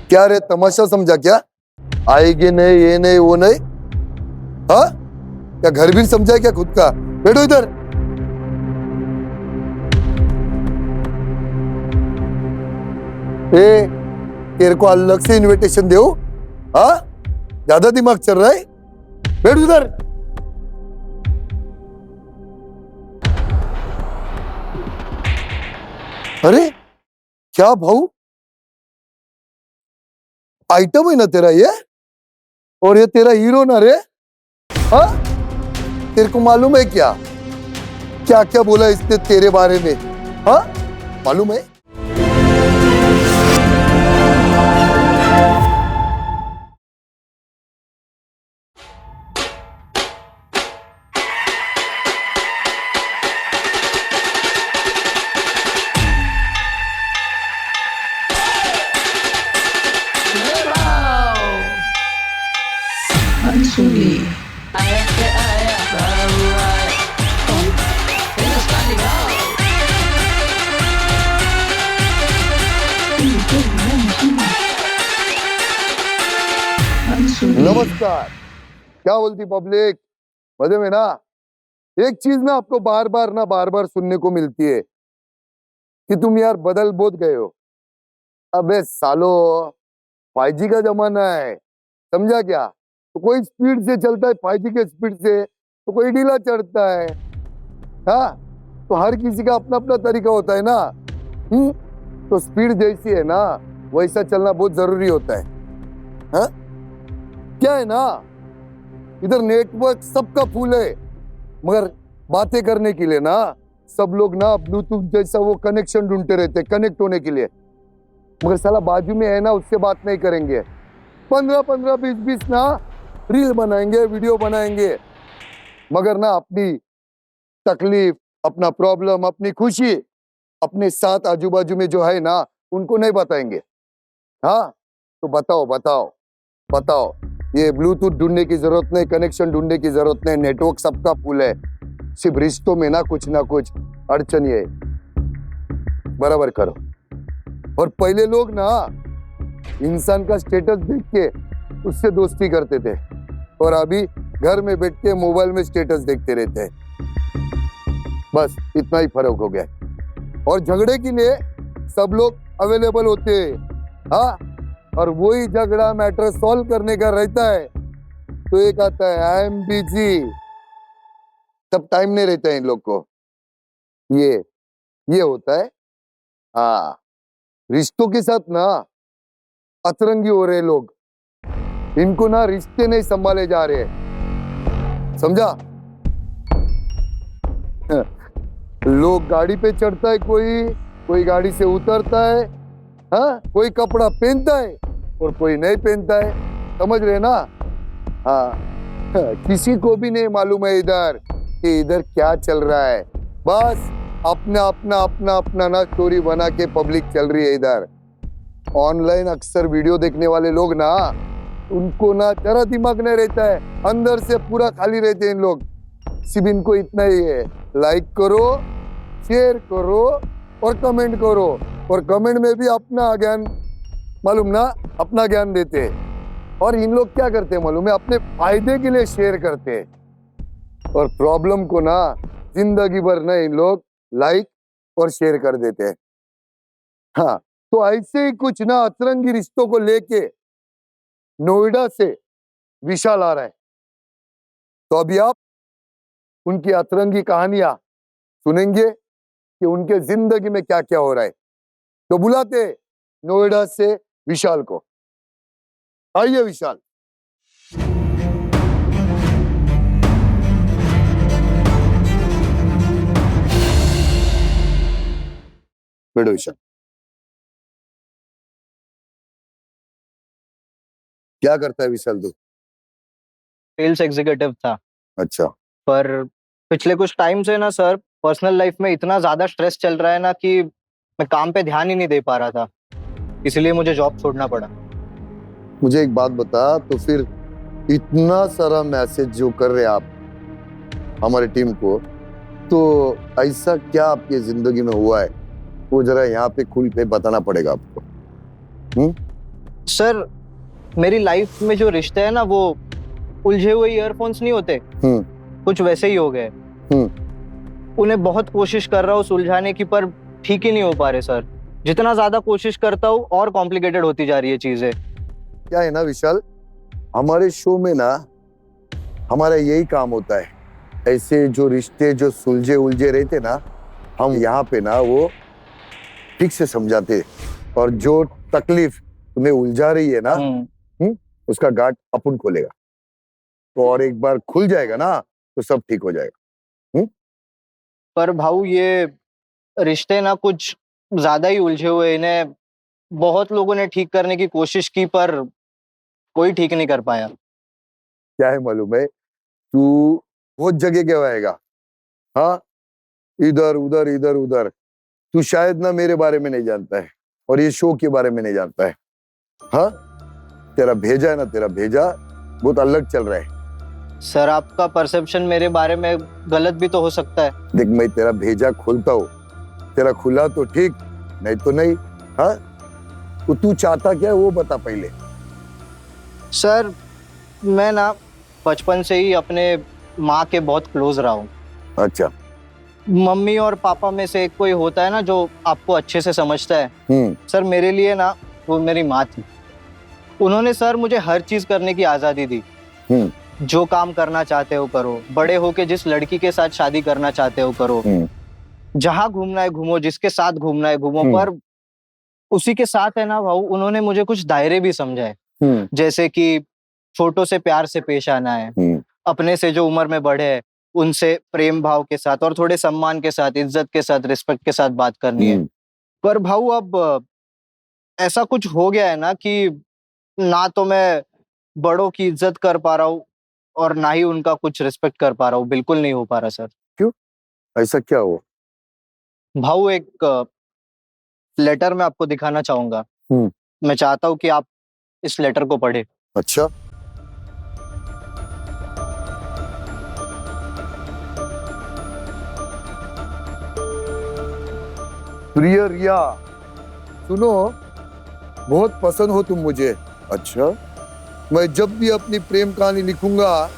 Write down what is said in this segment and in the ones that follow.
क्या रे, तमाशा समझा क्या? आएगी नहीं, ये नहीं, वो नहीं। हाँ, क्या घर भी समझा क्या खुद का? बैठो इधर। ए, तेरे को अलग से इनविटेशन दे? हाँ, ज्यादा दिमाग चल रहा है। बैठ इधर। अरे क्या भाऊ, आइटम है ना तेरा ये? और ये तेरा हीरो ना रे? हाँ, तेरे को मालूम है क्या क्या क्या बोला इसने तेरे बारे में? हाँ, मालूम है? Mansuri. Ayah, baru ayah. Ini sekali kau. Mansuri. नमस्कार। क्या बोलती पब्लिक? मजे में ना? एक चीज ना आपको बार बार सुनने को मिलती है कि तुम यार बदल बहुत गए हो। अबे सालो, 5G का जमाना है, समझा क्या? तो कोई स्पीड से चलता है 5G के स्पीड से, तो कोई ढीला चढ़ता है। हाँ, तो हर किसी का अपना अपना तरीका होता है ना। तो स्पीड जैसी है ना, वैसा चलना बहुत जरूरी होता है। हाँ, क्या है ना, इधर नेटवर्क सबका फुल है, मगर बातें करने के लिए ना सब लोग ना ब्लूटूथ जैसा वो कनेक्शन ढूंढते रहते हैं कनेक्ट होने के लिए। मगर साला बाजू में है ना, उससे बात नहीं करेंगे। 15-15, 20-20 ना रील बनाएंगे, वीडियो बनाएंगे, मगर ना अपनी तकलीफ, अपना प्रॉब्लम, अपनी खुशी अपने साथ आजू बाजू में जो है ना, उनको नहीं बताएंगे। हाँ, तो बताओ बताओ बताओ, ये ब्लूटूथ ढूंढने की जरूरत नहीं, कनेक्शन ढूंढने की जरूरत नहीं, नेटवर्क सबका फुल है। सिर्फ रिश्तों में ना कुछ अड़चन ये है। बराबर करो। और पहले लोग ना इंसान का स्टेटस देख के उससे दोस्ती करते थे, और अभी घर में बैठ के मोबाइल में स्टेटस देखते रहते हैं। बस इतना ही फर्क हो गया। और झगड़े के लिए सब लोग अवेलेबल होते हैं। हाँ, और वही झगड़ा मैटर सॉल्व करने का रहता है तो एक आता है आई एम बिजी। तब टाइम नहीं रहता है इन लोग को। ये होता है। हाँ, रिश्तों के साथ ना अतरंगी हो रहे लोग, इनको ना रिश्ते नहीं संभाले जा रहे, समझा? लोग गाड़ी पे चढ़ता है, कोई गाड़ी से उतरता है। हाँ, कोई कपड़ा पहनता है और कोई नहीं पहनता है, समझ रहे ना? हाँ, किसी को भी नहीं मालूम है इधर कि इधर क्या चल रहा है। बस अपना ना स्टोरी बना के पब्लिक चल रही है इधर। ऑनलाइन अक्सर वीडियो देखने वाले लोग ना, उनको ना जरा दिमाग नहीं रहता है, अंदर से पूरा खाली रहते हैं इन लोग। सिर्फ इनको इतना ही है, लाइक करो, शेयर करो और कमेंट करो। और कमेंट में भी अपना ज्ञान, मालूम ना, अपना ज्ञान देते हैं। और इन लोग क्या करते हैं मालूम है? अपने फायदे के लिए शेयर करते हैं, और प्रॉब्लम को ना जिंदगी भर ना इन लोग लाइक और शेयर कर देते हैं। हाँ, तो ऐसे ही कुछ ना अतरंगी रिश्तों को लेके नोएडा से विशाल आ रहा है। तो अभी आप उनकी अतरंगी कहानियां सुनेंगे कि उनके जिंदगी में क्या क्या हो रहा है। तो बुलाते नोएडा से विशाल को। आइए विशाल। बैठो विशाल। क्या करता है विशाल तू? सेल्स एग्जीक्यूटिव था। अच्छा, पर पिछले कुछ टाइम से ना सर, पर्सनल लाइफ में इतना ज्यादा स्ट्रेस चल रहा है ना कि मैं काम पे ध्यान ही नहीं दे पा रहा था, इसलिए मुझे जॉब छोड़ना पड़ा। मुझे एक बात बता, तो फिर इतना सारा मैसेज जो कर रहे आप हमारी टीम को, तो ऐसा क्या आपकी जिंदगी में हुआ है, वो जरा यहाँ पे खुल के बताना पड़ेगा आपको। सर मेरी लाइफ में जो रिश्ते हैं ना वो उलझे हुए ईयरफोन्स नहीं होते, कुछ वैसे ही हो गए। उन्हें बहुत कोशिश कर रहा हूँ सुलझाने की, पर ठीक ही नहीं हो पा रहे सर। जितना ज्यादा कोशिश करता हूँ और कॉम्प्लिकेटेड होती जा रही है चीजें। क्या है ना विशाल, हमारे शो में ना हमारा यही काम होता है, ऐसे जो रिश्ते जो सुलझे उलझे रहते ना, हम यहाँ पे ना वो ठीक से समझाते, और जो तकलीफ तुम्हें उलझा रही है ना, उसका गांठ अपन खोलेगा, तो और एक बार खुल जाएगा ना तो सब ठीक हो जाएगा। पर भाऊ ये रिश्ते ना कुछ ज्यादा ही उलझे हुए, इन्हें बहुत लोगों ने ठीक करने की कोशिश की पर कोई ठीक नहीं कर पाया। क्या है मालूम है, तू बहुत जगह गवाएगा, हाँ, इधर उधर इधर उधर। तू शायद ना मेरे बारे में नहीं जानता है और ये शो के बारे में नहीं जानता है। हाँ, तेरा भेजा है ना, तेरा भेजा बहुत अलग चल रहा है। सर आपका परसेप्शन मेरे बारे में गलत भी तो हो सकता है। देख, मैं तेरा भेजा खोलता हूँ, तेरा खुला तो ठीक, नहीं तो नहीं। हाँ, तो तू चाहता क्या है वो बता पहले। सर मैं ना बचपन से ही अपने माँ के बहुत क्लोज रहा हूँ। अच्छा। मम्मी और पापा में से कोई होता है ना जो आपको अच्छे से समझता है। सर मेरे लिए ना वो मेरी माँ थी। उन्होंने सर मुझे हर चीज करने की आजादी दी। जो काम करना चाहते हो करो, बड़े होके जिस लड़की के साथ शादी करना चाहते हो करो, जहां घूमना है घूमो, जिसके साथ घूमना है घूमो, पर उसी के साथ है ना भाऊ, उन्होंने मुझे कुछ दायरे भी समझाए, जैसे कि छोटों से प्यार से पेश आना है, अपने से जो उम्र में बड़े है उनसे प्रेम भाव के साथ और थोड़े सम्मान के साथ, इज्जत के साथ, रिस्पेक्ट के साथ बात करनी है। पर भाऊ अब ऐसा कुछ हो गया है ना कि ना तो मैं बड़ों की इज्जत कर पा रहा हूँ और ना ही उनका कुछ रिस्पेक्ट कर पा रहा हूँ। बिल्कुल नहीं हो पा रहा सर। क्यों, ऐसा क्या हुआ? भाऊ एक लेटर मैं आपको दिखाना चाहूंगा। मैं चाहता हूँ कि आप इस लेटर को पढ़े। अच्छा। प्रिय रिया, सुनो, बहुत पसंद हो तुम मुझे। अच्छा, मैं जब भी अपनी प्रेम कहानी लिखूंगा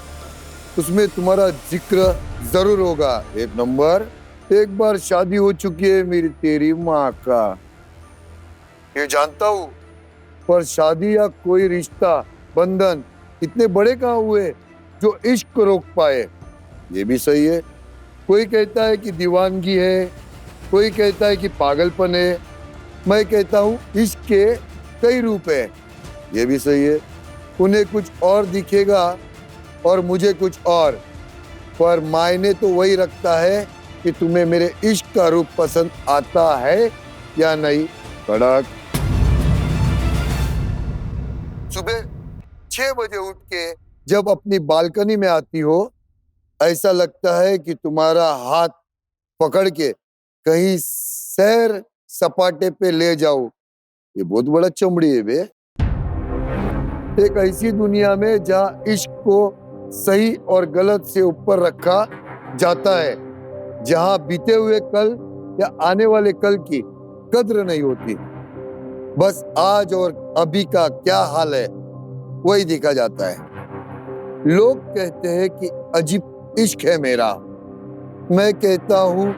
उसमें तुम्हारा जिक्र जरूर होगा। एक नंबर, एक बार शादी हो चुकी है मेरी तेरी माँ का, ये जानता हूँ, पर शादी या कोई रिश्ता बंधन इतने बड़े कहाँ हुए जो इश्क को रोक पाए। ये भी सही है। कोई कहता है कि दीवानगी है, कोई कहता है कि पागलपन है, मैं कहता हूँ इश्क के कई रूप है। ये भी सही है। उन्हें कुछ और दिखेगा और मुझे कुछ और, पर मायने तो वही रखता है कि तुम्हें मेरे इश्क का रूप पसंद आता है या नहीं। कड़क। सुबह 6 बजे उठ के जब अपनी बालकनी में आती हो, ऐसा लगता है कि तुम्हारा हाथ पकड़ के कहीं सैर सपाटे पे ले जाओ। ये बहुत बड़ा चमड़ी है बे। एक ऐसी दुनिया में जहाँ इश्क को सही और गलत से ऊपर रखा जाता है, जहाँ बीते हुए कल या आने वाले कल की कद्र नहीं होती, बस आज और अभी का क्या हाल है वही देखा जाता है। लोग कहते हैं कि अजीब इश्क है मेरा। मैं कहता हूँ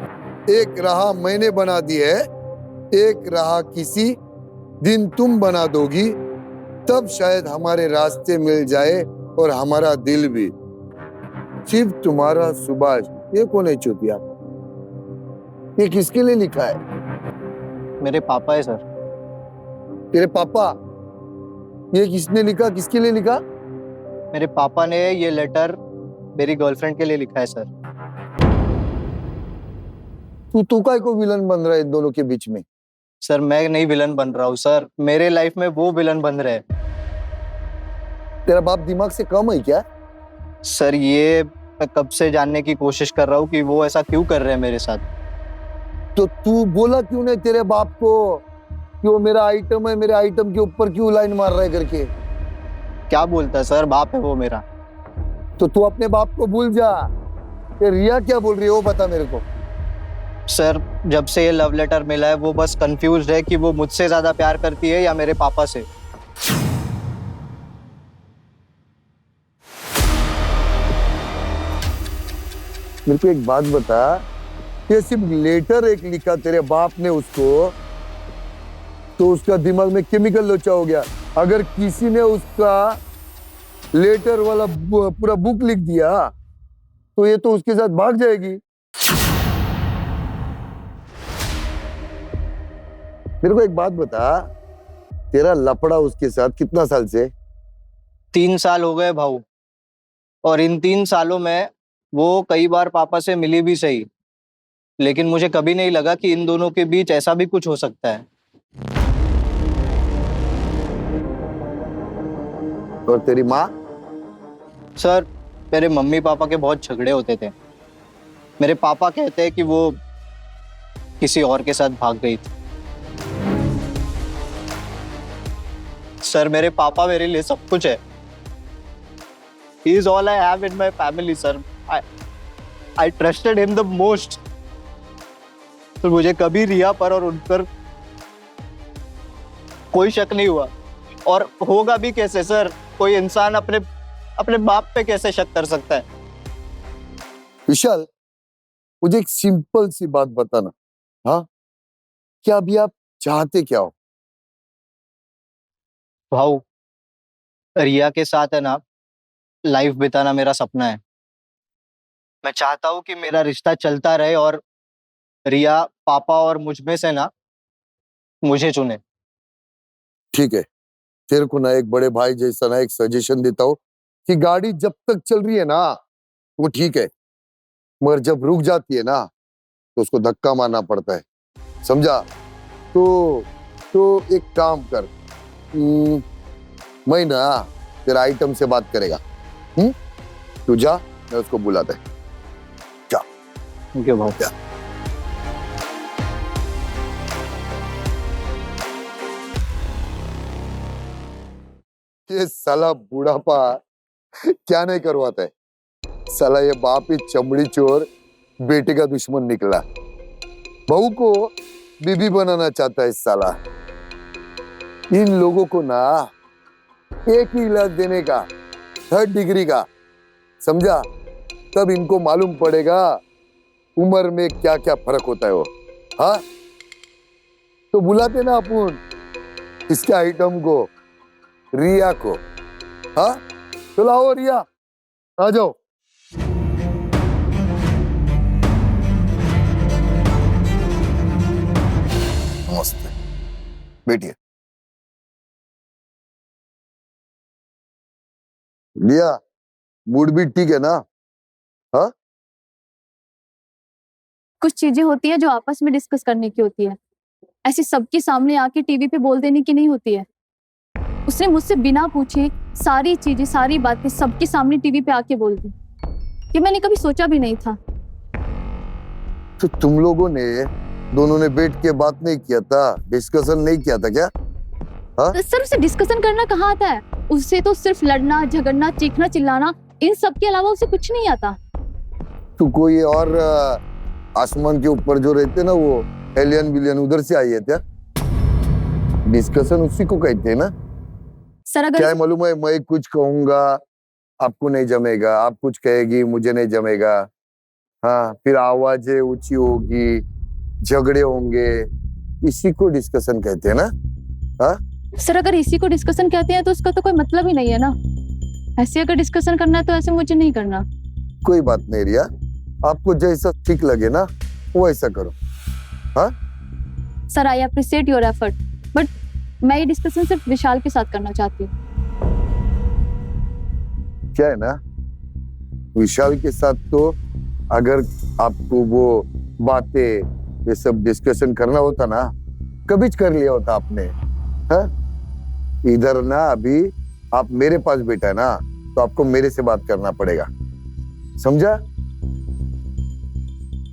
एक राह मैंने बना दी है, एक राह किसी दिन तुम बना दोगी, तब शायद हमारे रास्ते मिल जाए और हमारा दिल भी। सिर्फ तुम्हारा सुभाष। ये कौन है चौथिया? ये किसके लिए लिखा है? मेरे पापा है सर। तेरे पापा? ये किसने लिखा, किसके लिए लिखा? मेरे पापा ने ये लेटर मेरी गर्लफ्रेंड के लिए लिखा है सर। तू काय को विलन बन रहा है इन दोनों के बीच में? सर मैं नहीं विलन बन रहा हूँ सर, मेरे लाइफ में वो विलन बन रहे हैं। तेरा बाप दिमाग से कम है क्या? सर ये मैं कब से जानने की कोशिश कर रहा हूँ कि वो ऐसा क्यों कर रहे हैं मेरे साथ। तो तू बोला क्यों नहीं तेरे बाप को कि वो मेरा आइटम है, मेरे आइटम के ऊपर क्यों लाइन मार रहा है करके? क्या बोलता है सर, बाप है वो मेरा। तो तू अपने बाप को भूल जा। ये रिया क्या बोल रही है वो बता मेरे को। सर जब से ये लव लेटर मिला है वो बस कंफ्यूज्ड है कि वो मुझसे ज्यादा प्यार करती है या मेरे पापा से। मेरे को एक बात बता, ये सिर्फ लेटर एक लिखा तेरे बाप ने उसको, तो उसका दिमाग में केमिकल लोचा हो गया। अगर किसी ने उसका लेटर वाला पूरा बुक लिख दिया तो ये तो उसके साथ भाग जाएगी। मेरे को एक बात बता, तेरा लफड़ा उसके साथ कितना साल से? 3 साल हो गए भाऊ, और इन 3 सालों में वो कई बार पापा से मिली भी सही, लेकिन मुझे कभी नहीं लगा कि इन दोनों के बीच ऐसा भी कुछ हो सकता है। और तेरी माँ? सर, मेरे मम्मी पापा के बहुत झगड़े होते थे। मेरे पापा कहते हैं कि वो किसी और के साथ भाग गई थी। सर, मेरे पापा मेरे लिए सब कुछ है। He is all I have in my family, sir. I trusted him the most. तो मुझे कभी रिया पर और उन पर कोई शक नहीं हुआ, और होगा भी कैसे सर? कोई इंसान अपने बाप पे कैसे शक कर सकता है? विशाल, मुझे एक सिंपल सी बात बताना, हाँ, क्या अभी आप चाहते क्या हो? भाऊ, रिया के साथ है ना, लाइफ बिताना मेरा सपना है। मैं चाहता हूँ कि मेरा रिश्ता चलता रहे और रिया पापा और मुझ में से ना मुझे चुने। ठीक है, तेरे को ना एक बड़े भाई जैसा ना एक सजेशन देता हूँ कि गाड़ी जब तक चल रही है ना वो ठीक है, मगर जब रुक जाती है ना तो उसको धक्का मारना पड़ता है, समझा? तो एक काम कर, मैं ना तेरा आइटम से बात करेगा, तू जा, मैं उसको बुलाता है। जा। थैंक यू भाऊ। ये साला बूढ़ापा क्या नहीं करवाता है, साला ये बाप ही चमड़ी चोर बेटे का दुश्मन निकला, बहू को बीबी बनाना चाहता है साला। इन लोगों को ना एक ही इलाज देने का, 3rd डिग्री का, समझा? तब इनको मालूम पड़ेगा उम्र में क्या क्या फर्क होता है वो। हाँ, तो बुलाते ना अपन इसके आइटम को, रिया को। हाँ, तो लाओ रिया, आ जाओ। नमस्ते, बैठिए। रिया, मूड भी ठीक है ना? हाँ, कुछ चीजें होती है जो आपस में डिस्कस करने की होती है, ऐसे सबके सामने आके टीवी पे बोल देने की नहीं होती है। उसने मुझसे बिना पूछे सारी चीजें, सारी बातें सबके सामने टीवी पे आके बोल दी, कि मैंने कभी सोचा भी नहीं था। तो तुम लोगों ने दोनों ने बैठ के बात नहीं किया था, डिस्कशन नहीं किया था क्या? हाँ? तो सर, उसे डिस्कशन करना कहाँ आता है? उससे तो सिर्फ लड़ना, झगड़ना, चीखना, चिल्लाना, इन सब के अलावा उसे कुछ नहीं आता। तू कोई और आसमान के ऊपर जो रहते ना वो एलियन बिलियन उधर से आई है क्या? डिस्कशन उसी को कहते हैं ना। सर, अगर क्या मालूम है, मैं कुछ कहूंगा आपको नहीं जमेगा, आप कुछ कहेगी मुझे नहीं जमेगा, हाँ, फिर आवाजें ऊंची होगी, झगड़े होंगे, इसी को डिस्कशन कहते हैं ना। हाँ सर, अगर इसी को डिस्कशन कहते हैं तो उसका तो कोई मतलब ही नहीं है ना। ऐसे अगर डिस्कशन करना है तो ऐसे मुझे नहीं करना। कोई बात नहीं रिया, आपको जैसा ठीक लगे ना वो ऐसा करो। हाँ sir, I appreciate your effort, but मैं ये डिस्कशन सिर्फ विशाल के साथ करना चाहती हूँ। क्या है ना, विशाल के साथ तो अगर आपको वो बातें ये सब डिस्कशन करना होता ना कभी कर लिया होता आपने। हाँ, इधर ना अभी आप मेरे पास बैठा है ना, तो आपको मेरे से बात करना पड़ेगा, समझा?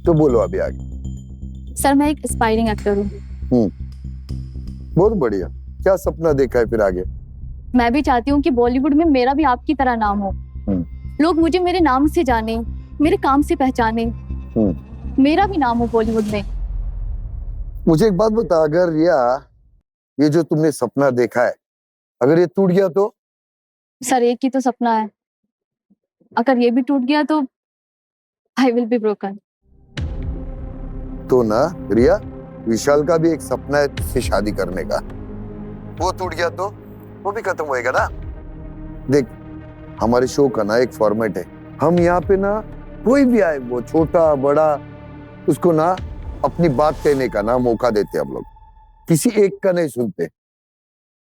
तो बोलो अभी आगे। सर, मैं एक एस्पायरिंग एक्टर हूँ। बहुत बढ़िया, क्या सपना देखा है फिर आगे? मैं भी चाहती हूँ कि बॉलीवुड में मेरा भी आपकी तरह नाम हो, लोग मुझे मेरे नाम से जाने, मेरे काम से पहचाने, मेरा भी नाम हो बॉलीवुड में। मुझे एक बात बता, अगर रिया ये जो तुमने सपना देखा है अगर ये टूट गया तो? सर एक ही तो सपना है, अगर ये भी टूट गया तो आई विल बी ब्रोकन। तो ना रिया, विशाल का भी एक सपना है तुझसे शादी करने का, वो टूट गया तो वो भी खत्म होएगा ना। देख, हमारे शो का ना एक फॉर्मेट है, हम यहाँ पे ना कोई भी आए, वो छोटा बड़ा, उसको ना अपनी बात कहने का ना मौका देते हम लोग, किसी एक का नहीं सुनते।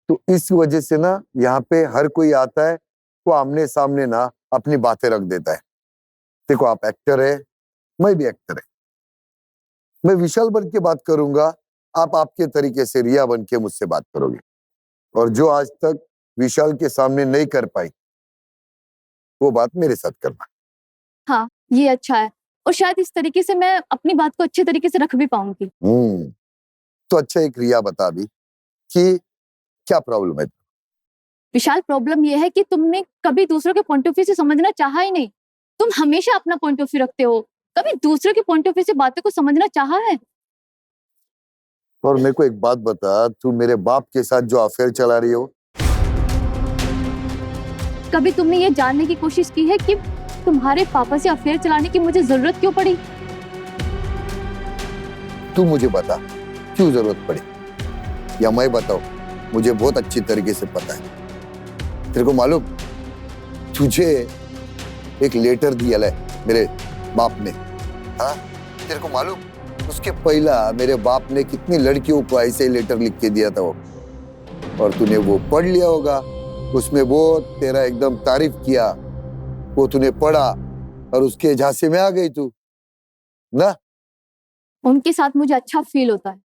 तो इस वजह से ना यहाँ पे हर कोई आता है, वो आमने सामने ना अपनी बातें रख देता है। देखो, आप एक्टर है, मैं भी एक्टर है, मैं विशाल बन के बात करूंगा, आप आपके तरीके से रिया बन के मुझसे बात करोगे, और जो आज तक विशाल के सामने नहीं कर पाई वो बात मेरे साथ करना। हाँ, ये अच्छा है, और शायद इस तरीके से मैं अपनी बात को अच्छे तरीके से रख भी पाऊंगी। तो अच्छा, एक रिया बता भी कि क्या प्रॉब्लम है? विशाल, प्रॉब्लम ये है कि तुमने कभी दूसरों के पॉइंट ऑफ व्यू से समझना चाहा ही नहीं। तुम हमेशा अपना पॉइंट ऑफ व्यू रखते हो, कभी दूसरों के पॉइंट ऑफ व्यू से बातों को समझना चाहा है? और मेरे को एक बात बता, तू मेरे बाप के साथ जो अफेयर चला रही हो, कभी तुमने ये जानने की कोशिश की है कि तुम्हारे पापा से अफेयर चलाने की मुझे जरूरत क्यों पड़ी? तू मुझे बता, क्यों जरूरत पड़ी, या मैं बताऊं? मुझे बहुत अच्छी तरीके से पता है। तेरे को मालूम, तुझे एक लेटर दिया है मेरे बाप ने, हाँ? तेरे को मालूम, उसके पहला मेरे बाप ने कितनी लड़कियों को ऐसे लेटर लिख के दिया था वो, और तूने वो पढ़ लिया होगा, उसमें वो तेरा एकदम तारीफ किया, वो तूने पढ़ा और उसके झांसे में आ गई तू ना। उनके साथ मुझे अच्छा फील होता है,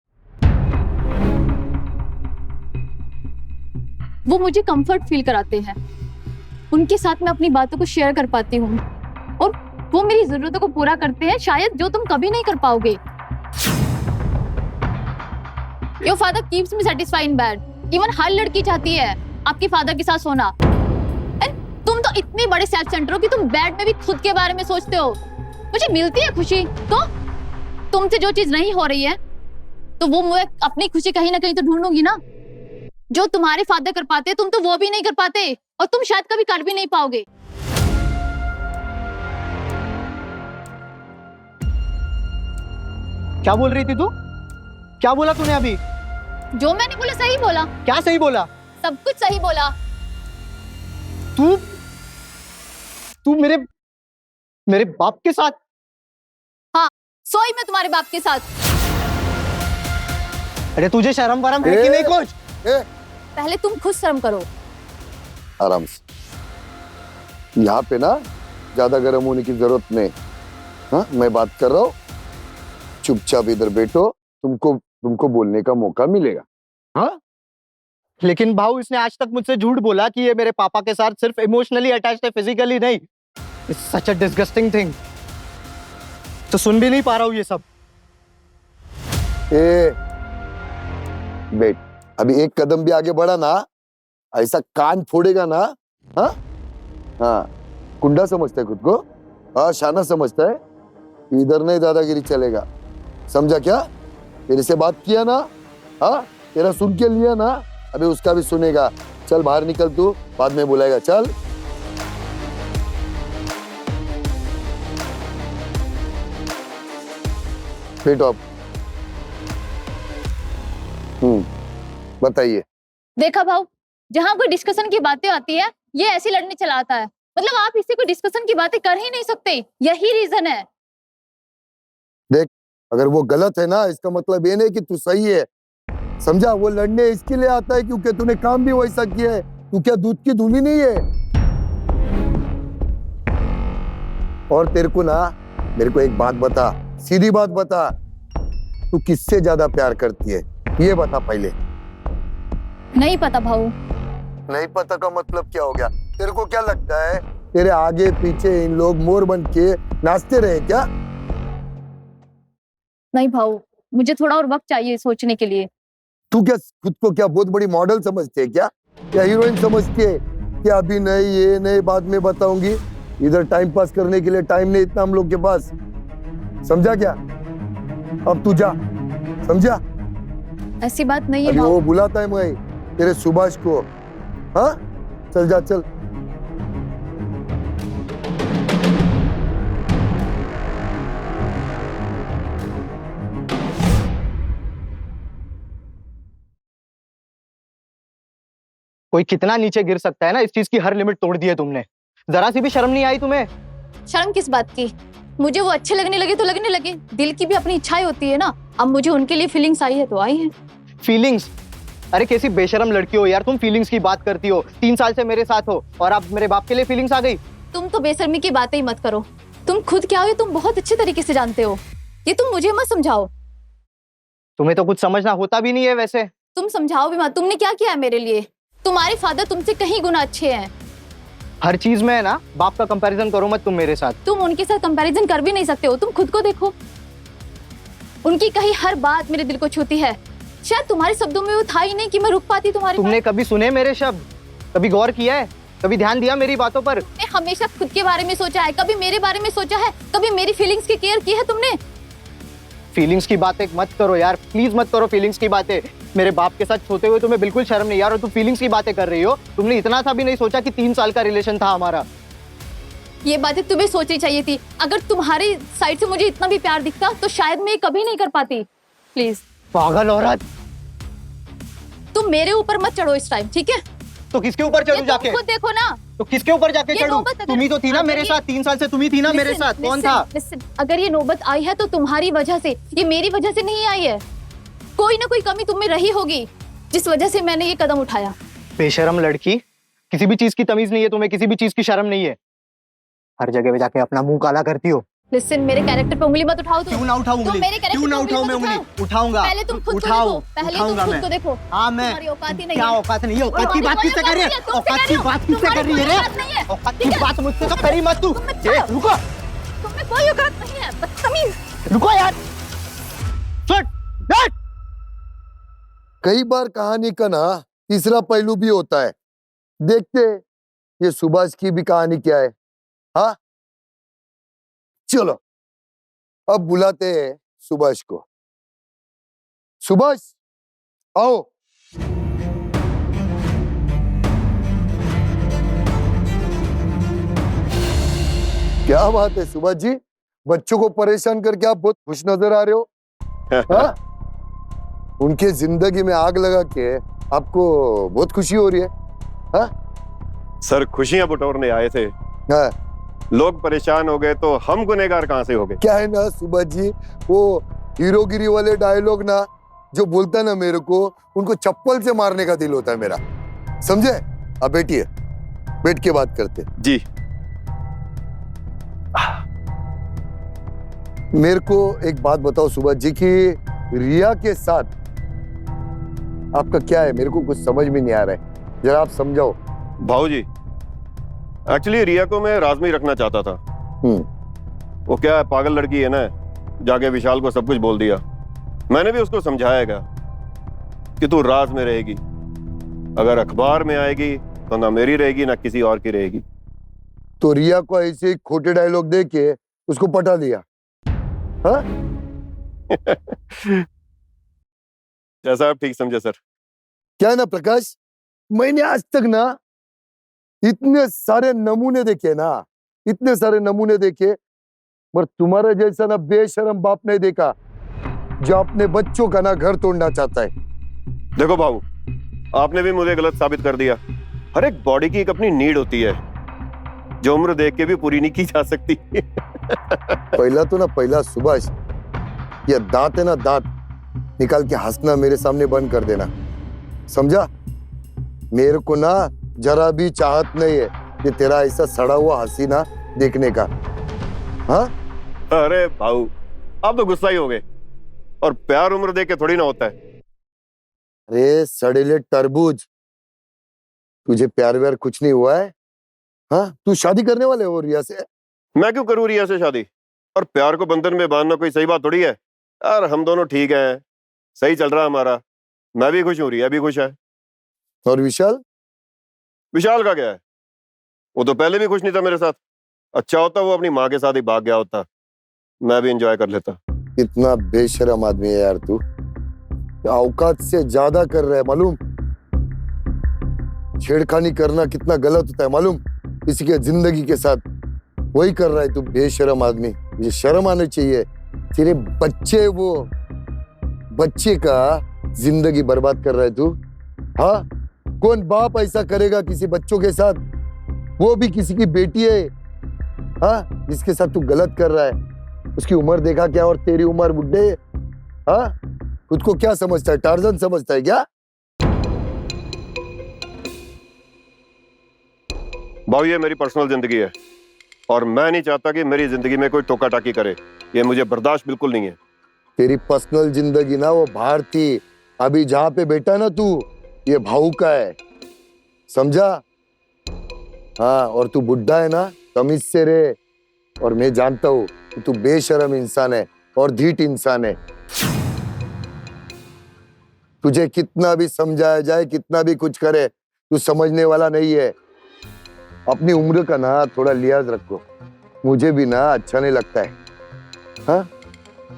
वो मुझे कंफर्ट फील कराते हैं, उनके साथ मैं अपनी बातों को शेयर कर पाती हूँ, और वो मेरी जरूरतों को पूरा करते हैं, शायद जो तुम कभी नहीं कर पाओगे। Your father keeps me satisfied in bed. Even हर लड़की चाहती है आपके फादर के साथ सोना। And तुम तो इतने बड़े सेल्फ सेंटर हो कि तुम बेड में भी खुद के बारे में सोचते हो। मुझे मिलती है खुशी, तो तुमसे जो चीज नहीं हो रही है, तो वो मैं अपनी खुशी कहीं ना कहीं तो ढूंढूंगी ना। जो तुम्हारे फादर कर पाते, तुम तो वो भी नहीं कर पाते, और तुम शायद कभी कर भी नहीं पाओगे। क्या बोल रही थी तू? क्या बोला तूने अभी? जो मैंने बोला सही बोला। क्या सही बोला? सब कुछ सही बोला। तू मेरे बाप के साथ? हाँ, सोई मैं तुम्हारे बाप के साथ। अरे तुझे शर्म वरम है कि नहीं कुछ? पहले तुम खुद शर्म करो। आराम से, यहाँ पे ना ज्यादा गर्म होने की जरूरत नहीं। हाँ, मैं बात कर रहा हूँ, चुपचाप इधर बैठो, तुमको बोलने का मौका मिलेगा। हाँ, लेकिन भाऊ, इसने आज तक मुझसे झूठ बोला कि ये मेरे पापा के साथ सिर्फ इमोशनली अटैच्ड है, फिजिकली नहीं। It's such a disgusting thing. तो सुन भी नहीं पा रहा हूँ ये सब। बेट, अभी एक कदम भी आगे बढ़ा ना, ऐसा कान फोड़ेगा ना। हाँ हाँ, कुंडा समझता है खुद को, हाँ शाना समझता है, इधर नहीं दादागिरी चलेगा, समझा क्या? तेरे से बात किया ना, हाँ तेरा सुन के लिया ना, अभी उसका भी सुनेगा। चल बाहर निकल, तू बाद में बुलाएगा। चल बैठो आप। बताइए। देखा भाऊ, जहाँ कोई डिस्कशन की बातें आती है, ये ऐसी लड़ने चला आता है। मतलब आप इससे कोई डिस्कशन की बातें कर ही नहीं सकते, यही रीजन है। देख, अगर वो गलत है ना, इसका मतलब ये नहीं कि तू सही है, समझा? वो लड़ने इसके लिए आता है क्योंकि तूने काम भी वैसा किया है। तू क्या दूध की धूली नहीं है? और तेरे को ना, मेरे को एक बात बता, सीधी बात बता, तू किससे ज्यादा प्यार करती है, ये बता पहले। नहीं पता भाऊ। नहीं पता का मतलब क्या हो गया? तेरे को क्या लगता है तेरे आगे पीछे इन लोग मोर बन के नाचते रहे क्या? नहीं भाऊ, मुझे थोड़ा और वक्त चाहिए सोचने के लिए। तू क्या खुद को क्या बहुत बड़ी मॉडल समझती है क्या हीरोइन समझती है कि अभी नहीं, ये नहीं, बाद में बताऊंगी? इधर टाइम पास करने के लिए टाइम नहीं इतना हम लोग के पास, समझा क्या? अब तू जा, समझा? ऐसी बात नहीं है अभी भाऊ। वो बुलाता है मैं तेरे सुभाष को, हाँ चल जा चल। कोई कितना नीचे गिर सकता है ना, इस चीज की हर लिमिट तोड़ दी है तुमने। जरा सी भी शर्म नहीं आई तुम्हें? शर्म किस बात की? मुझे वो अच्छे लगने लगे तो लगने लगे, दिल की भी अपनी इच्छाएं होती है ना। अब मुझे उनके लिए फीलिंग्स आई है तो आई है। फीलिंग्स? अरे कैसी बेशरम लड़की हो यार तुम, फीलिंग्स की बात करती हो। 3 साल से मेरे साथ हो और अब मेरे बाप के लिए फीलिंग्स आ गई। तुम तो बेशर्मी की बातें ही मत करो। तुम खुद क्या हो तुम बहुत अच्छे तरीके से जानते हो। ये तुम मुझे मत समझाओ। तुम्हें तो कुछ समझना होता भी नहीं है वैसे। तुम समझाओ भी मत। तुमने क्या किया है मेरे लिए? तुम्हारे फादर तुमसे कहीं गुना अच्छे हैं। हर चीज में है ना, बाप का कंपैरिजन करो मत तुम मेरे साथ। तुम उनके साथ कंपैरिजन कर भी नहीं सकते हो। तुम खुद को देखो, उनकी कही हर बात मेरे दिल को छूती है। शायद तुम्हारे शब्दों में वो था ही नहीं कि मैं रुक पाती तुम्हारे तुमने कभी सुने मेरे शब्द? कभी गौर किया है? कभी ध्यान दिया मेरी बातों पर? तुमने हमेशा खुद के बारे में सोचा है, कभी मेरे बारे में सोचा है? कभी मेरी फीलिंग्स की केयर की है तुमने? फीलिंग्स की बातें मत करो यार, प्लीज मत करो फीलिंग्स की बातें। मेरे बाप के साथ सोते हुए तुम्हें बिल्कुल शर्म नहीं यार, और तुम फीलिंग्स की बातें कर रही हो। तुमने इतना सा भी नहीं सोचा कि 3 साल का रिलेशन था हमारा। ये बातें तुम्हें सोचनी चाहिए थी। अगर तुम्हारी साइड से मुझे इतना भी प्यार दिखता तो शायद मैं कभी नहीं कर पाती। प्लीज। पागल औरत। तुम मेरे ऊपर मत चढ़ो इस टाइम, ठीक है? तो किसके ऊपर ये चढ़ू तुम जाके? खुद देखो ना। तो किसके ऊपर जाके ये चढ़ू? नौबत अगर- तुम ही तो थी ना अगर मेरे ये- साथ, 3 साल से तुम ही थी ना मेरे साथ। कौन था? अगर ये नौबत आई है तो तुम्हारी वजह से, ये मेरी वजह से नहीं आई है। कोई ना कोई कमी तुम में रही होगी जिस वजह से मैंने ये कदम उठाया। बेशरम लड़की, किसी भी चीज की तमीज नहीं है तुम्हें, किसी भी चीज की शर्म नहीं है। हर जगह पे जाके अपना मुंह काला करती हो। लिसन, मेरे कैरेक्टर पे उंगली मत उठाओ तुम। क्यों ना उठाऊं तुम उंगली? मेरे character क्यों ना पे उंगली उठाऊं मत मैं उंगली? उठाओ। उठाऊंगा। पहले तुम खुद को उठाओ, देखो। पहले तुम उठाऊंगा खुद मैं। को देखो। हाँ मैं। तुम्हारी औकात ही नहीं क्या है। औकात नहीं है? औकात की बात किससे कर रही है? औकात की बात किससे कर रही है रे? औकात की बात मुझसे तो करी मत तू। ए, रुको तुम्हें कोई औकात नहीं है, बदतमीज। रुको यार। चुप, बैठ। कई बार कहानी का ना तीसरा पहलू भी होता है। देखते ये सुभाष की भी कहानी क्या है। हाँ चलो अब बुलाते हैं सुभाष को। सुभाष आओ। क्या बात है सुभाष जी, बच्चों को परेशान करके आप बहुत खुश नजर आ रहे हो। हाँ? उनके जिंदगी में आग लगा के आपको बहुत खुशी हो रही है। हाँ? सर खुशियां बटोरने आए थे, हाँ। लोग परेशान हो गए तो हम गुनहगार कहां से हो गए? क्या है ना सुभाष जी, वो हीरोगिरी वाले डायलॉग ना जो बोलता है ना मेरे को, उनको चप्पल से मारने का दिल होता है मेरा, समझे? अब बैठिए, बैठ के बात करते। जी मेरे को एक बात बताओ सुभाष जी कि रिया के साथ आपका क्या है, मेरे को कुछ समझ में नहीं आ रहा है, जरा आप समझाओ। भाऊजी, एक्चुअली रिया को मैं राज में ही रखना चाहता था। वो क्या है, पागल लड़की है ना, जाके विशाल को सब कुछ बोल दिया। मैंने भी उसको समझाएगा कि तू राज में रहेगी, अगर अखबार में आएगी तो ना मेरी रहेगी ना किसी और की रहेगी। तो रिया को ऐसे ही खोटे डायलॉग दे के उसको पटा दिया। हाँ? जैसा आप ठीक समझे सर। क्या है ना प्रकाश, मैंने आज तक ना इतने सारे नमूने देखे ना, इतने सारे नमूने देखे, पर तुम्हारा जैसा ना बेशरम बाप नहीं देखा जो अपने बच्चों का ना घर तोड़ना चाहता है। देखो भाऊ, आपने भी मुझे गलत साबित कर दिया। हर एक बॉडी की एक अपनी नीड होती है जो उम्र देख के भी पूरी नहीं की जा सकती। पहला तो ना पहला सुभाष, ये दांत है ना, दांत निकाल के हंसना मेरे सामने बंद कर देना, समझा? मेरे को ना जरा भी चाहत नहीं है कि तेरा ऐसा सड़ा हुआ हसीना देखने का। हाँ? अरे भाऊ, आप तो गुस्सा ही हो गए, और प्यार उम्र देख के थोड़ी ना होता है। अरे सड़ेले तरबूज, तुझे प्यार व्यार कुछ नहीं हुआ है? हाँ? तू शादी करने वाले हो रिया से? मैं क्यों करूं रिया से शादी? और प्यार को बंधन में बांधना कोई सही बात थोड़ी है यार। हम दोनों ठीक हैं, सही चल रहा हमारा, मैं भी खुश हूं, रिया भी खुश है। और विशाल? विशाल का क्या है, वो तो पहले भी खुश नहीं था मेरे साथ। अच्छा होता वो अपनी माँ के साथ ही भाग गया होता, मैं भी एंजॉय कर लेता। इतना बेशरम आदमी है यार तू, औकात से ज्यादा कर रहा है मालूम। छेड़खानी करना कितना गलत होता है मालूम, किसी के जिंदगी के साथ। वही कर रहा है तू, बेशरम आदमी। मुझे शर्म आनी चाहिए। तेरे बच्चे का जिंदगी बर्बाद कर रहा है तू। हाँ, कौन बाप ऐसा करेगा किसी बच्चों के साथ? वो भी किसी की बेटी है। हाँ, जिसके साथ तू गलत कर रहा है। उसकी उम्र देखा क्या और तेरी उम्र बुढ़े। हाँ, खुद को क्या समझता है, टार्जन समझता है क्या? भाऊ ये मेरी पर्सनल जिंदगी है और मैं नहीं चाहता कि मेरी जिंदगी में कोई टोका टाकी करे। ये मुझे बर्दाश्त बिल्कुल नहीं है। तेरी पर्सनल जिंदगी ना वो बाहर थी, अभी जहां पे बैठा ना तू, ये भाऊ का है, समझा? हाँ, और तू बुढ़ा है ना, तमीज से रहे। और मैं जानता हूँ कि तू बेशरम इंसान है और ढीठ इंसान है। तुझे कितना भी समझाया जाए, कितना भी कुछ करे, तू समझने वाला नहीं है। अपनी उम्र का ना थोड़ा लिहाज रखो। मुझे भी ना अच्छा नहीं लगता है। हाँ,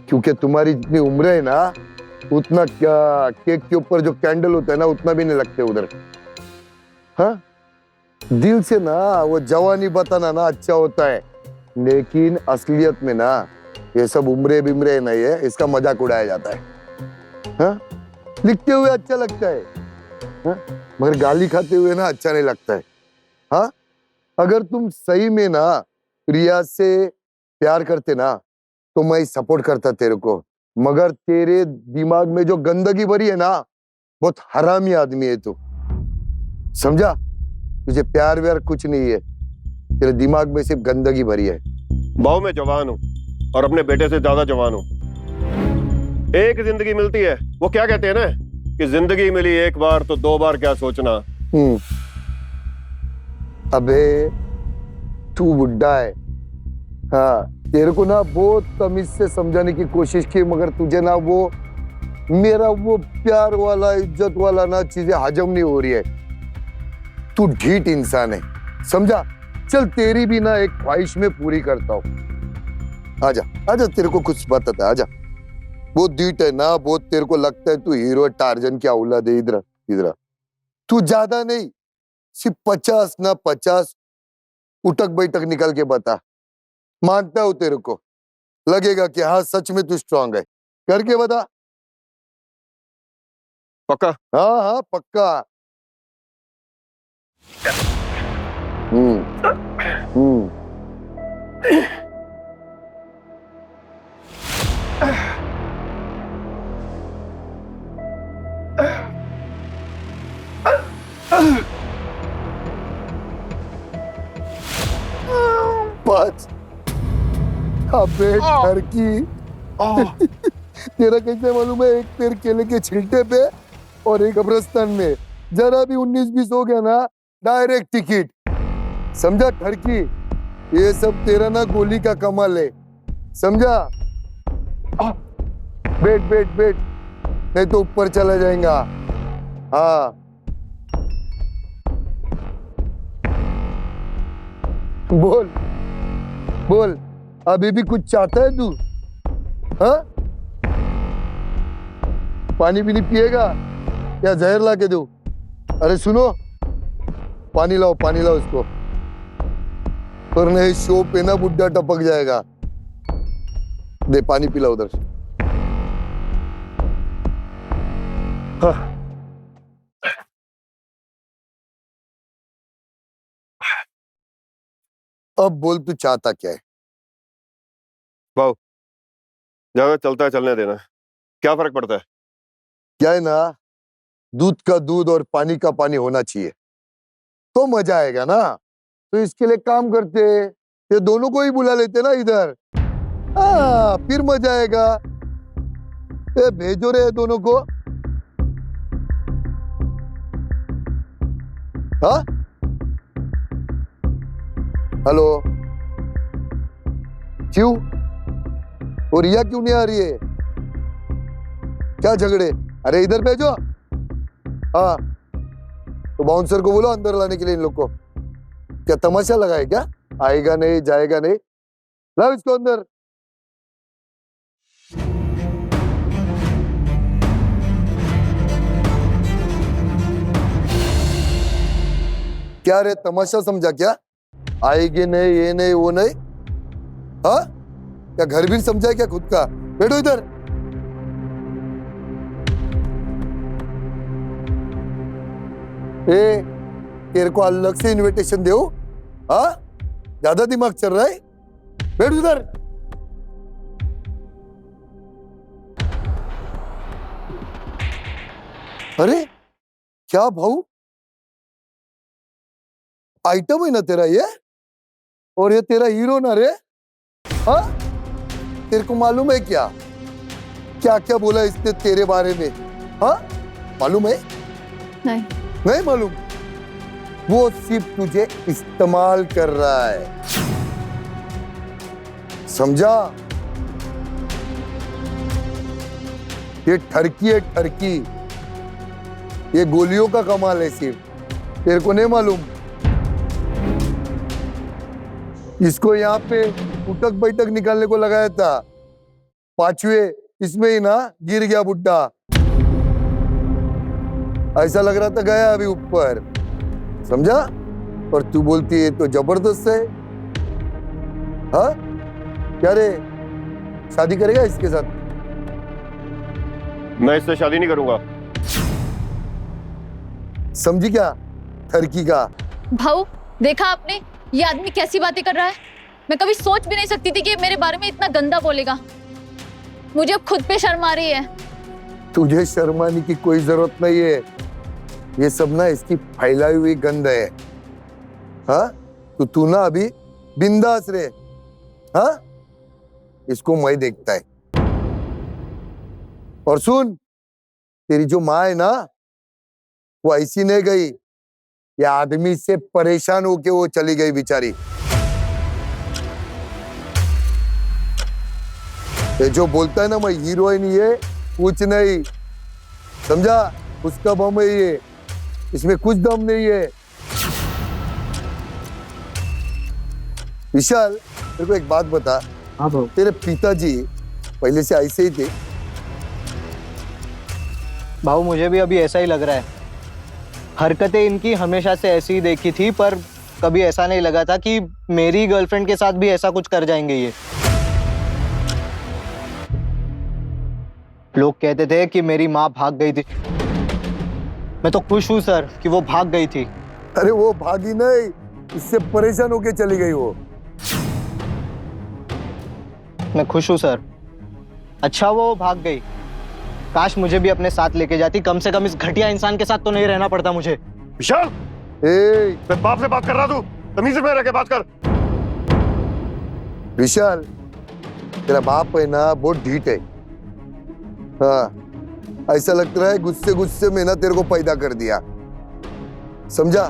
क्योंकि तुम्हारी जितनी उम्र है ना, उतना क्या केक के ऊपर जो कैंडल होता है ना, उतना भी नहीं लगते उधर। हाँ, दिल से ना वो जवानी बताना ना अच्छा होता है, लेकिन असलियत में ना ये सब उम्रे बिमरे नहीं है, इसका मजाक उड़ाया जाता है। हाँ, लिखते हुए अच्छा लगता है, हाँ? मगर गाली खाते हुए ना अच्छा नहीं लगता है। हाँ, अगर तुम सही में ना रिया से प्यार करते ना, तो मैं सपोर्ट करता तेरे को। मगर तेरे दिमाग में जो गंदगी भरी है ना, बहुत हरामी आदमी है तू, समझा? तुझे प्यार व्यार कुछ नहीं है, तेरे दिमाग में सिर्फ गंदगी भरी है। भाऊ मैं जवान हूँ और अपने बेटे से ज्यादा जवान हूँ। एक जिंदगी मिलती है, वो क्या कहते हैं ना कि जिंदगी मिली एक बार तो दो बार क्या सोचना। अबे तू बुड्ढा है। हाँ, तेरे को ना बहुत तमीज से समझाने की कोशिश की, मगर तुझे ना वो मेरा वो प्यार वाला इज्जत वाला ना चीजें हजम नहीं हो रही है। तू ढीठ इंसान है, समझा? चल तेरी भी ना एक ख्वाहिश में पूरी करता हूँ। आजा आजा, तेरे को कुछ बताता है, आजा। बहुत ढीठ है ना, बहुत तेरे को लगता है तू हीरो टार्जन की औलाद है। इधर इधर तू ज्यादा नहीं, सिर्फ 50 ना 50 उठक बैठक निकल के बता। मानता हूं तेरे को लगेगा कि हाँ सच में तू स्ट्रांग है, करके बता। पक्का? हाँ हाँ पक्का। हम्म। पाँच। अबे ठरकी, तेरा कैसे मालूम है? एक पैर केले के छिलटे पे और एक कब्रिस्तान में। जरा भी 19-20 हो गया ना, डायरेक्ट टिकट, समझा ठरकी? ये सब तेरा ना गोली का कमाल है, समझा? बैठ बैठ बैठ, नहीं तो ऊपर चला जाएगा। हाँ, बोल बोल, अभी भी कुछ चाहता है तू? हाँ, पानी भी नहीं पिएगा या जहर ला के दो? अरे सुनो, पानी लाओ इसको, पर नहीं शो पे ना बुड्ढा टपक जाएगा। दे पानी पिला उधर से। हाँ। अब बोल तू चाहता क्या है? भाऊ ज्यादा चलता है चलने देना, क्या फर्क पड़ता है? क्या है ना, दूध का दूध और पानी का पानी होना चाहिए तो मजा आएगा ना। तो इसके लिए काम करते, ये दोनों को ही बुला लेते ना इधर। हाँ, फिर मजा आएगा। ये भेजो रे दोनों को। हाँ, हेलो, क्यों? और रिया क्यों नहीं आ रही है? क्या झगड़े? अरे इधर भेजो। हाँ, तो बाउंसर को बोलो अंदर लाने के लिए इन लोग को। क्या तमाशा लगा है क्या? आएगा नहीं जाएगा नहीं, लाओ इसको अंदर। क्या रे, तमाशा समझा क्या? आएगी नहीं, ये नहीं, वो नहीं, हाँ? क्या घर भी समझा है क्या खुद का? बैठो इधर। ए, तेरे को अलग से इनविटेशन दे, हाँ? ज्यादा दिमाग चल रहा है? बैठ इधर। अरे क्या भाऊ, आइटम है ना तेरा ये, और ये तेरा हीरो ना रे, हाँ? तेरे को मालूम है क्या क्या क्या बोला इसने तेरे बारे में, हाँ? मालूम है? नहीं। नहीं मालूम? वो सिर्फ तुझे इस्तेमाल कर रहा है, समझा? ये ठरकी है, ठरकी। ये गोलियों का कमाल है सिर्फ, तेरे को नहीं मालूम? इसको यहाँ पे उठक बैठक निकालने को लगाया था, पांचवे इसमें ही ना गिर गया बुड्ढा। ऐसा लग रहा था गया अभी ऊपर, समझा? और तू बोलती है तो जबरदस्त है, हाँ? क्या रे, शादी करेगा इसके साथ? मैं इससे शादी नहीं करूंगा। समझी क्या ठरकी का? भाऊ, देखा आपने ये आदमी कैसी बातें कर रहा है? मैं कभी सोच भी नहीं सकती थी कि ये मेरे बारे में इतना गंदा बोलेगा। मुझे अब खुद पे शर्म आ रही है। तुझे शर्माने की कोई जरूरत नहीं है, ये सब ना इसकी फैलाई हुई गंध है, हाँ? तो तू ना अभी बिंदास रहे, हाँ? इसको मैं देखता है। और सुन, तेरी जो माँ है ना, वो ऐसी नहीं गई, ये आदमी से परेशान होके वो चली गई बेचारी। ये जो बोलता है ना मैं हीरोइन, ये कुछ नहीं, समझा? उसका बम है ये, इसमें कुछ दम नहीं है। विशाल, मेरे को एक बात बता। हाँ भाऊ। तेरे पिताजी पहले से ऐसे ही थे? भाऊ मुझे भी अभी ऐसा ही लग रहा है। हरकतें इनकी हमेशा से ऐसी ही देखी थी, पर कभी ऐसा नहीं लगा था कि मेरी गर्लफ्रेंड के साथ भी ऐसा कुछ कर जाएंगे ये। लोग कहते थे कि मेरी माँ भाग गई थी। मैं तो खुश हूँ सर कि वो भाग गई थी। अरे वो भागी नहीं, इससे परेशान होके चली गई वो। मैं खुश हूँ सर। अच्छा वो भाग गई, काश मुझे भी अपने साथ लेके जाती, कम से कम इस घटिया इंसान के साथ तो नहीं रहना पड़ता मुझे। विशाल, मैं बाप से बात कर रहा, तू तमीज से रह के बात कर। विशाल, तेरा बाप है ना बहुत ढीठ है, हाँ? ऐसा लगता है गुस्से गुस्से में ना तेरे को पैदा कर दिया, समझा?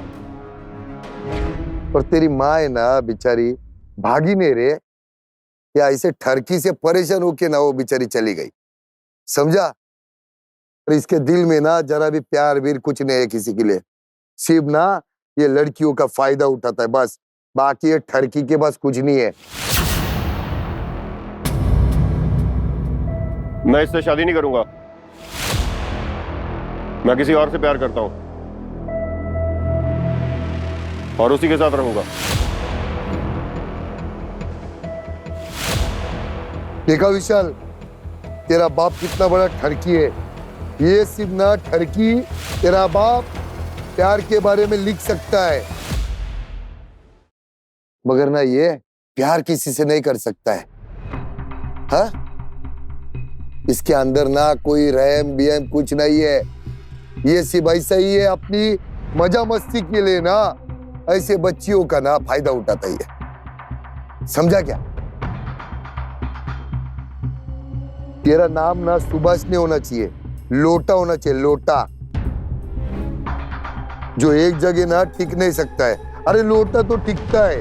और तेरी माँ है ना बेचारी, भागी नहीं रे, या ऐसे ठरकी से परेशान होके ना वो बेचारी चली गई, समझा? और इसके दिल में ना जरा भी प्यार वीर कुछ नहीं है किसी के लिए, सिर्फ ना ये लड़कियों का फायदा उठाता है बस, बाकी ये ठरकी के पास कुछ नहीं है। मैं इससे शादी नहीं करूंगा, मैं किसी और से प्यार करता हूं और उसी के साथ रहूंगा। देखा विशाल, तेरा बाप कितना बड़ा ठरकी है। ये सिर्फ ना ठरकी, तेरा बाप प्यार के बारे में लिख सकता है, मगर ना ये प्यार किसी से नहीं कर सकता है, हाँ? इसके अंदर ना कोई रहम बिहम कुछ नहीं है, ये सिर्फ ऐसा ही है, अपनी मजा मस्ती के लिए ना ऐसे बच्चियों का ना फायदा उठाता ही है, समझा क्या? तेरा नाम ना सुभाष नहीं होना चाहिए, लोटा होना चाहिए, लोटा, जो एक जगह ना टिक नहीं सकता है। अरे लोटा तो टिकता है,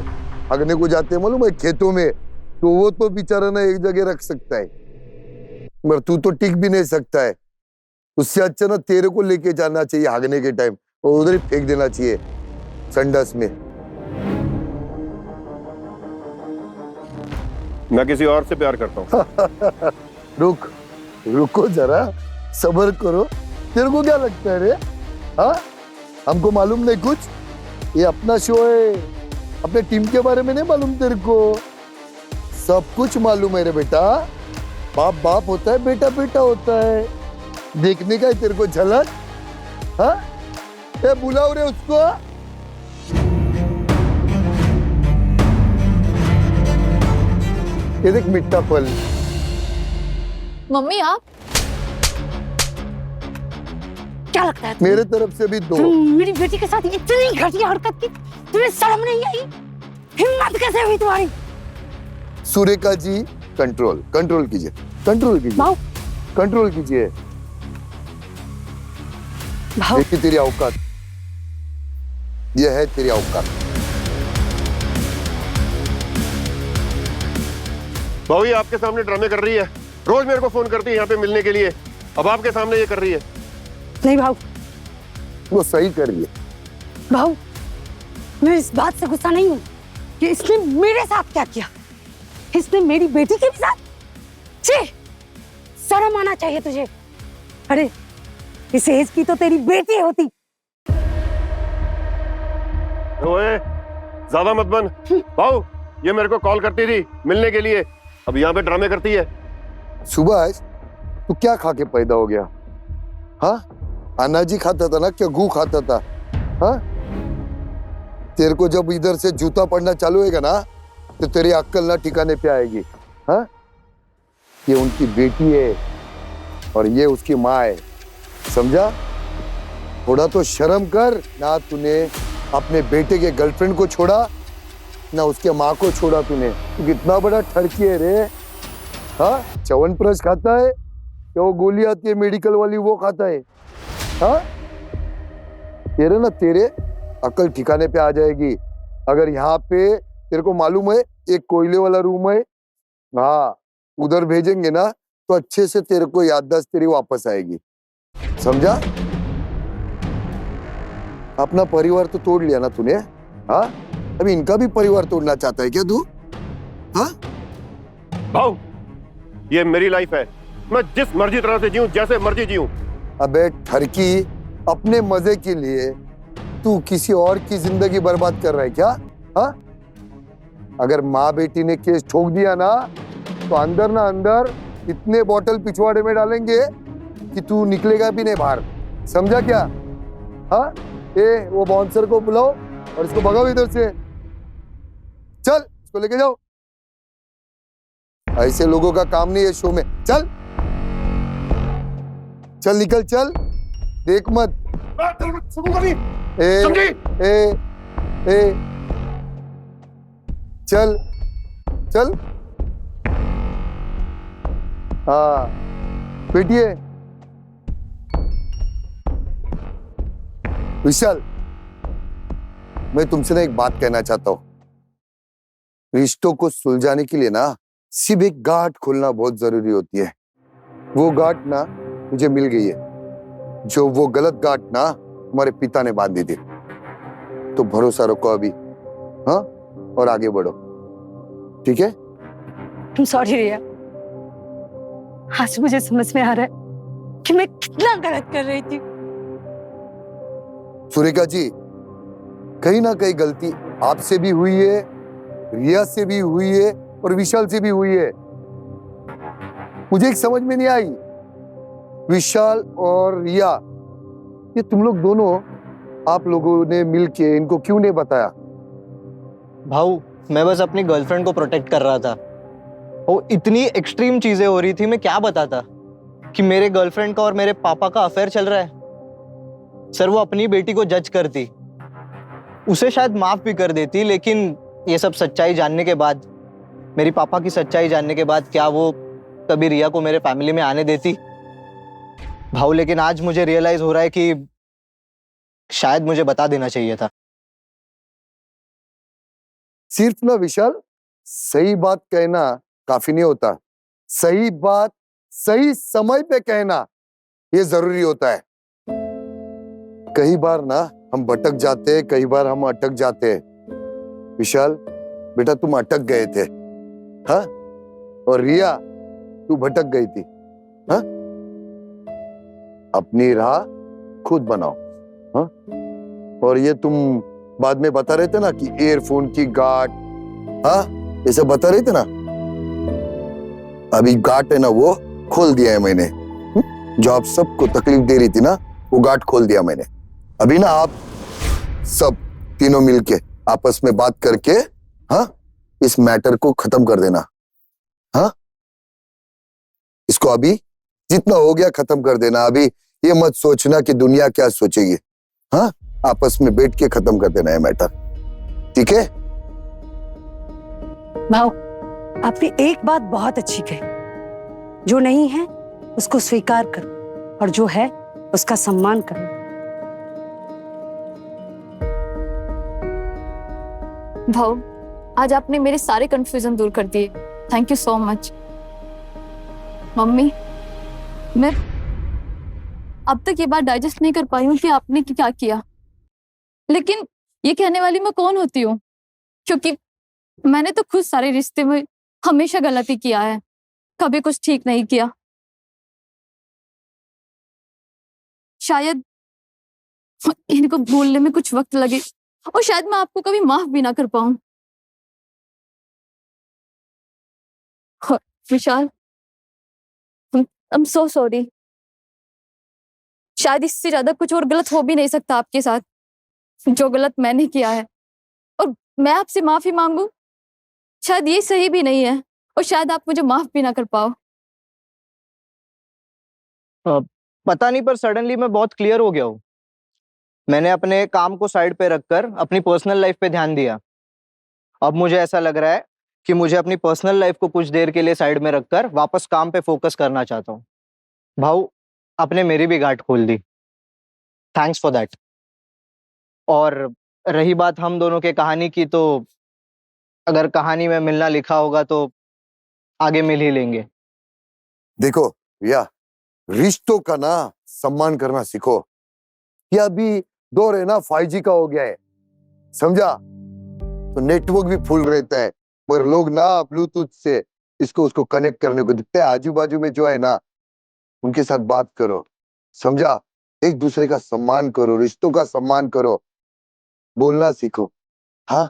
हगने को जाते हैं मालूम है खेतों में, तो वो तो बेचारा ना एक जगह रख सकता है, मगर तू तो टिक भी नहीं सकता है। उससे अच्छा ना तेरे को लेके जाना चाहिए हगने के टाइम और उधर ही फेंक देना चाहिए संडास में। मैं किसी और से प्यार करता हूं। रुको जरा, सब्र करो। तेरे को क्या लगता है रे, हाँ? हमको मालूम नहीं कुछ? ये अपना शो है, अपने टीम के बारे में नहीं मालूम तेरे को? सब कुछ मालूम है रे बेटा। बाप बाप होता है, बेटा बेटा होता है। देखने का है तेरे को झलक? हाँ, ये बुलाओ रे उसको। ये देख मिट्टा फल। मम्मी आप क्या लगता है मेरे तरफ से भी दो। मेरी बेटी के साथ इतनी घटिया हरकत की, तुम्हें शर्म नहीं आई? हिम्मत कैसे हुई तुम्हारी? सुरेखा जी, कंट्रोल कंट्रोल कीजिए, कंट्रोल कीजिए, भाऊ कंट्रोल कीजिए। भाऊ देखिए तेरी औकात, यह है तेरी औकात। भाऊ ये आपके सामने ड्रामे कर रही है, रोज मेरे को फोन करती है यहाँ पे मिलने के लिए, अब आपके सामने ये कर रही है। नहीं भाऊ, वो सही कर रही है। भाऊ मैं इस बात से गुस्सा नहीं हूँ कि इसने मेरे साथ क्या किया। इसने मेरी बेटी के भी साथ। छी, शर्म आना चाहिए तुझे। अरे इस एज की तो तेरी बेटी होती। ओए ज्यादा मत बन। भाऊ ये मेरे को कॉल करती थी मिलने के लिए, अब यहाँ पे ड्रामे करती है। सुभाष, तू क्या खा के पैदा हो गया? हाँ, अनाज ही खाता था ना, क्या गू खाता था? हाँ, तेरे को जब इधर से जूता पड़ना चालू होगा ना, तो तेरी अक्ल ना ठिकाने पे आएगी। हाँ, ये उनकी बेटी है और ये उसकी माँ है, समझा? थोड़ा तो शर्म कर। ना तूने अपने बेटे के गर्लफ्रेंड को छोड़ा, ना उसके माँ को छोड़ा तूने। तू कितना बड़ा ठरकी है रे। हाँ, च्यवनप्राश खाता है या वो गोली आती है मेडिकल वाली, वो खाता है? हाँ, तेरे ना तेरे अकल ठिकाने पे आ जाएगी अगर यहाँ पे तेरे को मालूम है एक कोयले वाला रूम है, हाँ उधर भेजेंगे ना तो अच्छे से तेरे को याददाश्त तेरी वापस आएगी, समझा? अपना परिवार तो तोड़ लिया ना तूने, हाँ? अभी इनका भी परिवार तोड़ना चाहता है क्या तू? हाँ? भाऊ ये मेरी लाइफ है, मैं जिस मर्जी तरह से जीऊं, जैसे मर्जी जीऊं। अबे ठरकी, अपने मजे के लिए तू किसी और की जिंदगी बर्बाद कर रहा है क्या? हाँ? अगर माँ बेटी ने केस ठोक दिया ना तो अंदर ना अंदर इतने बोतल पिछवाड़े में डालेंगे कि तू निकलेगा भी नहीं बाहर, समझा क्या? हाँ, ए वो बाउंसर को बुलाओ और इसको भगाओ इधर से। चल इसको लेके जाओ। ऐसे लोगों का काम नहीं है शो में। चल चल निकल, चल, देख मत। ए, ए, ए, चल चल। हाँ बैठिए। विशाल, मैं तुमसे ना एक बात कहना चाहता हूं। रिश्तों को सुलझाने के लिए ना सिर्फ एक गांठ खोलना बहुत जरूरी होती है। वो गांठ ना मुझे मिल गई है, जो वो गलत गांठ ना हमारे पिता ने बांधी थी। तो भरोसा रखो अभी, हाँ, और आगे बढ़ो, ठीक है? सॉरी रिया, आज मुझे समझ में आ रहा है कि मैं कितना गलत कर रही थी। सुरेखा जी, कहीं ना कहीं गलती आपसे भी हुई है, रिया से भी हुई है और विशाल से भी हुई है। मुझे एक समझ में नहीं आई, विशाल और रिया, ये तुम लोग दोनों आप लोगों ने मिलके इनको क्यों नहीं बताया? भाऊ मैं बस अपनी गर्लफ्रेंड को प्रोटेक्ट कर रहा था। वो इतनी एक्सट्रीम चीजें हो रही थी, मैं क्या बताता कि मेरे गर्लफ्रेंड का और मेरे पापा का अफेयर चल रहा है। सर वो अपनी बेटी को जज करती, उसे शायद माफ भी कर देती, लेकिन ये सब सच्चाई जानने के बाद, मेरी पापा की सच्चाई जानने के बाद, क्या वो कभी रिया को मेरे फैमिली में आने देती? भाऊ लेकिन आज मुझे रियलाइज हो रहा है कि शायद मुझे बता देना चाहिए था। सिर्फ ना विशाल, सही बात कहना काफी नहीं होता, सही बात सही समय पे कहना ये जरूरी होता है। कई बार ना हम भटक जाते हैं, कई बार हम अटक जाते हैं। विशाल बेटा, तुम अटक गए थे, हाँ? और रिया, तू भटक गई थी, हाँ? अपनी राह खुद बनाओ, हाँ? और ये तुम बाद में बता रहे थे ना कि एयरफोन की गांठ, हाँ ये सब बता रहे थे ना। अभी गांठ है ना वो खोल दिया है मैंने। जो आप सबको तकलीफ दे रही थी ना वो गांठ खोल दिया मैंने। अभी ना आप सब तीनों मिलके आपस में बात करके हाँ इस मैटर को खत्म कर देना। हाँ इसको अभी जितना हो गया खत्म कर देना। अभी ये मत सोचना कि दुनिया क्या सोचेगी। हाँ आपस में बैठ के खत्म कर देना है मैटर, ठीक है? भाव, आपने एक बात बहुत अच्छी कही, जो नहीं है उसको स्वीकार करो और जो है उसका सम्मान करो। भाव, आज आपने मेरे सारे कंफ्यूजन दूर कर दिए। Thank you so much. Mummy, मैं अब तक ये बात डाइजेस्ट नहीं कर पाई हूँ कि आपने क्या किया, लेकिन ये कहने वाली मैं कौन होती हूँ, क्योंकि मैंने तो खुद सारे रिश्ते में हमेशा गलती किया है, कभी कुछ ठीक नहीं किया। शायद इनको भूलने में कुछ वक्त लगे और शायद मैं आपको कभी माफ भी ना कर पाऊं। विशाल, आई एम सो सॉरी। शायद इससे ज्यादा कुछ और गलत हो भी नहीं सकता आपके साथ, जो गलत मैंने किया है, और मैं आपसे माफी मांगू शायद ये सही भी नहीं है, और शायद आप मुझे माफ भी ना कर पाओ। पता नहीं, पर सडनली मैं बहुत क्लियर हो गया हूँ। मैंने अपने काम को साइड पे रखकर अपनी पर्सनल लाइफ पे ध्यान दिया। अब मुझे ऐसा लग रहा है कि मुझे अपनी पर्सनल लाइफ को कुछ देर के लिए साइड में रखकर वापस काम पे फोकस करना चाहता हूँ। भाऊ, आपने मेरी भी गांठ खोल दी, थैंक्स फॉर दैट। और रही बात हम दोनों के कहानी की, तो अगर कहानी में मिलना लिखा होगा तो आगे मिल ही लेंगे। देखो भैया, रिश्तों का ना सम्मान करना सीखो। ये अभी दौर है ना 5G का हो गया है, समझा? तो नेटवर्क भी फुल रहता है, पर लोग ना ब्लूटूथ से इसको उसको कनेक्ट करने को दिखते हैं। आजू बाजू में जो है ना उनके साथ बात करो, समझा? एक दूसरे का सम्मान करो, रिश्तों का सम्मान करो, बोलना सीखो। हाँ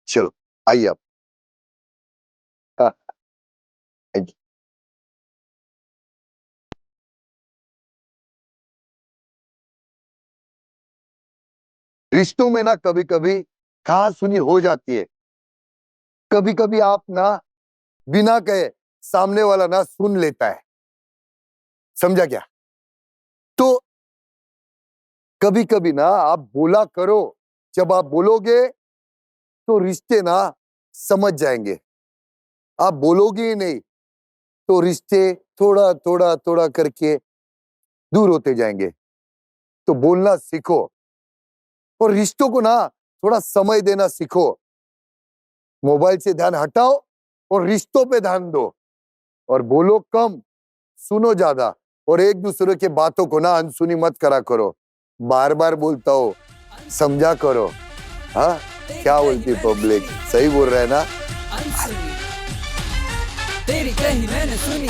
चलो आइए आप। हाँ, आइए। रिश्तों में ना कभी कभी कहा सुनी हो जाती है। कभी कभी आप ना बिना कहे सामने वाला ना सुन लेता है, समझा क्या? तो कभी कभी ना आप बोला करो। जब आप बोलोगे तो रिश्ते ना समझ जाएंगे। आप बोलोगे ही नहीं तो रिश्ते थोड़ा थोड़ा थोड़ा करके दूर होते जाएंगे। तो बोलना सीखो और रिश्तों को ना थोड़ा समय देना सीखो। मोबाइल से ध्यान हटाओ और रिश्तों पे ध्यान दो, और बोलो कम, सुनो ज्यादा, और एक दूसरे के बातों को ना अनसुनी मत करा करो। बार बार बोलता हो, समझा करो। हाँ क्या बोलती पब्लिक, सही बोल रहा है ना? अनसुनी तेरी कही मैंने सुनी।